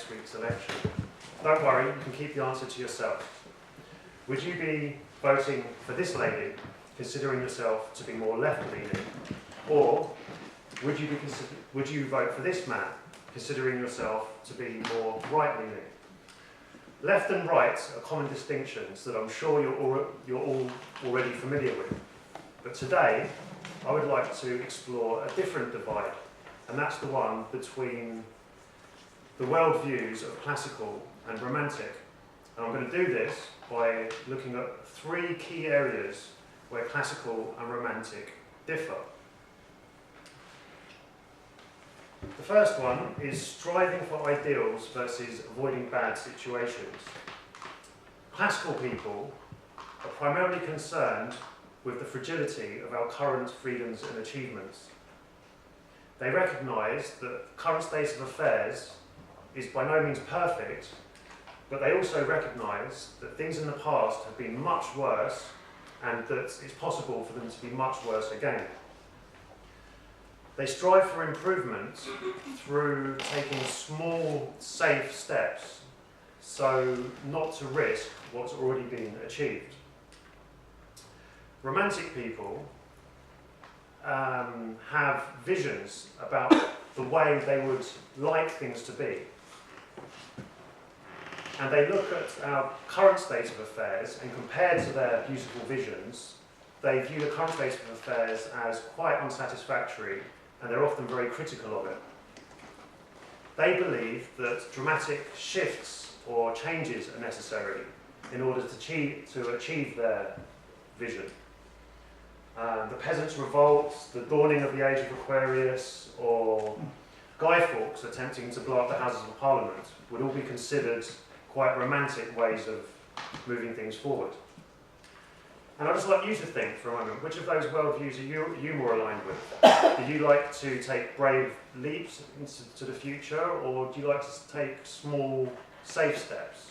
next week's election. Don't worry, you can keep the answer to yourself. Would you be voting for this lady, considering yourself to be more left-leaning, or would you vote for this man, considering yourself to be more right-leaning? Left and right are common distinctions that I'm sure you're all already familiar with. But today, I would like to explore a different divide, and that's the one between the worldviews of classical and romantic. And I'm going to do this by looking at 3 key areas where classical and romantic differ. The first one is striving for ideals versus avoiding bad situations. Classical people are primarily concerned with the fragility of our current freedoms and achievements. They recognise that the current state of affairs is by no means perfect, but they also recognise that things in the past have been much worse and that it's possible for them to be much worse again. They strive for improvement through taking small, safe steps, so not to risk what's already been achieved. Romantic people have visions about the way they would like things to be. And they look at our current state of affairs, and compared to their beautiful visions, they view the current state of affairs as quite unsatisfactory, and they're often very critical of it. They believe that dramatic shifts or changes are necessary in order to achieve their vision. The Peasants' Revolt, the dawning of the Age of Aquarius, or Guy Fawkes attempting to blow up the Houses of Parliament would all be considered quite romantic ways of moving things forward. And I'd just like you to think for a moment, which of those worldviews are you more aligned with? Do you like to take brave leaps into the future, or do you like to take small, safe steps?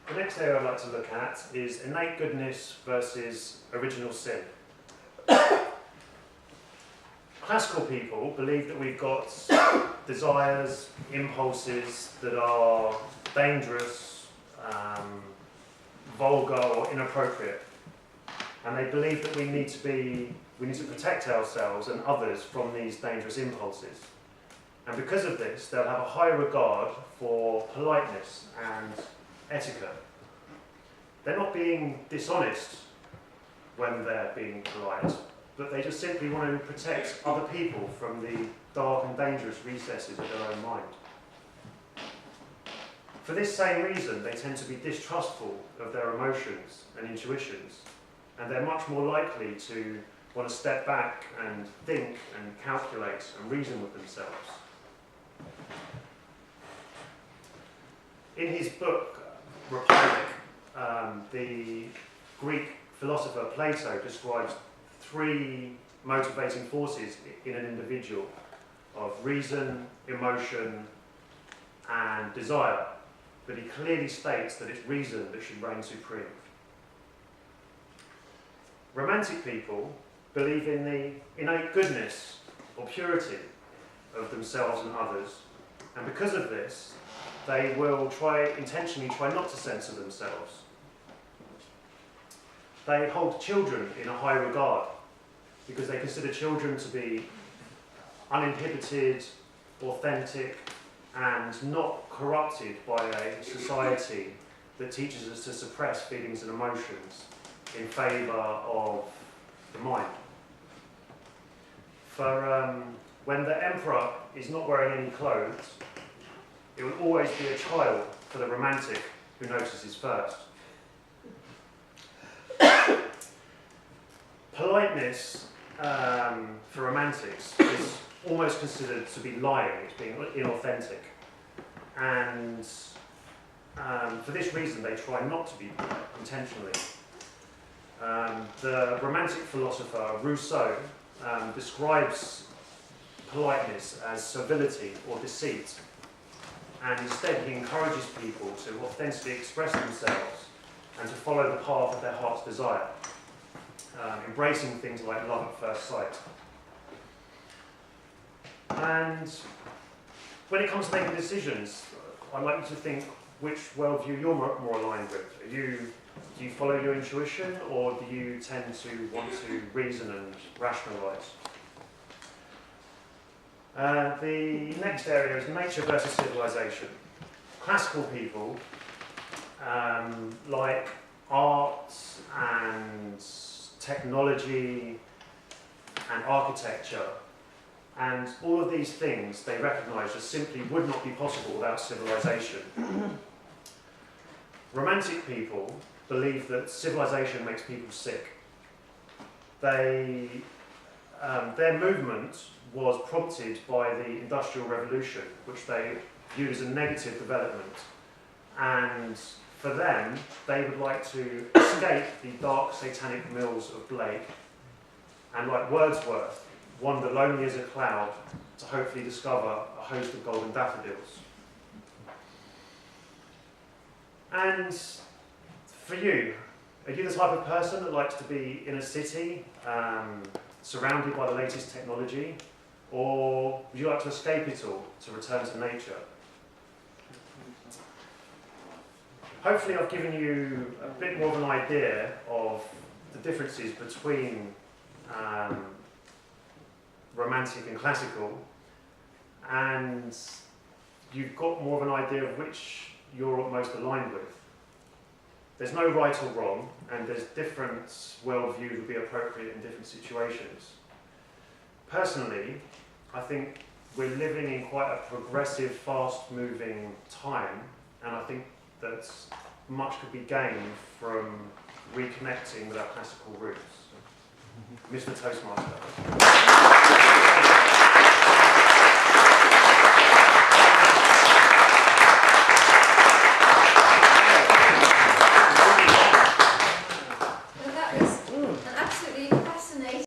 The next area I'd like to look at is innate goodness versus original sin. Classical people believe that we've got desires, impulses that are dangerous, vulgar or inappropriate, and they believe that we need to protect ourselves and others from these dangerous impulses. And because of this, they'll have a high regard for politeness and etiquette. They're not being dishonest when they're being polite, but they just simply want to protect other people from the dark and dangerous recesses of their own mind. For this same reason, they tend to be distrustful of their emotions and intuitions, and they're much more likely to want to step back and think and calculate and reason with themselves. In his book, Republic, the Greek philosopher Plato describes 3 motivating forces in an individual of reason, emotion, and desire. But he clearly states that it's reason that should reign supreme. Romantic people believe in the innate goodness or purity of themselves and others, and because of this, they will intentionally try not to censor themselves. They hold children in a high regard because they consider children to be uninhibited, authentic, and not corrupted by a society that teaches us to suppress feelings and emotions in favour of the mind. For when the emperor is not wearing any clothes, it will always be a child for the romantic who notices first. Politeness for romantics is almost considered to be lying, it's being inauthentic. And for this reason, they try not to be polite intentionally. The romantic philosopher Rousseau describes politeness as servility or deceit, and instead he encourages people to authentically express themselves and to follow the path of their heart's desire, embracing things like love at first sight. And when it comes to making decisions, I'd like you to think which worldview you're more aligned with. Do you follow your intuition, or do you tend to want to reason and rationalise? The next area is nature versus civilization. Classical people like art and technology and architecture, and all of these things they recognise just simply would not be possible without civilization. Romantic people believe that civilization makes people sick. Their movement was prompted by the Industrial Revolution, which they viewed as a negative development. And for them, they would like to escape the dark satanic mills of Blake, and like Wordsworth, wander lonely as a cloud to hopefully discover a host of golden daffodils. And for you, are you the type of person that likes to be in a city, surrounded by the latest technology, or would you like to escape it all to return to nature? Hopefully I've given you a bit more of an idea of the differences between romantic and classical, and you've got more of an idea of which you're most aligned with. There's no right or wrong, and there's different worldviews would be appropriate in different situations. Personally, I think we're living in quite a progressive, fast-moving time, and I think that much could be gained from reconnecting with our classical roots. Mr. Toastmaster.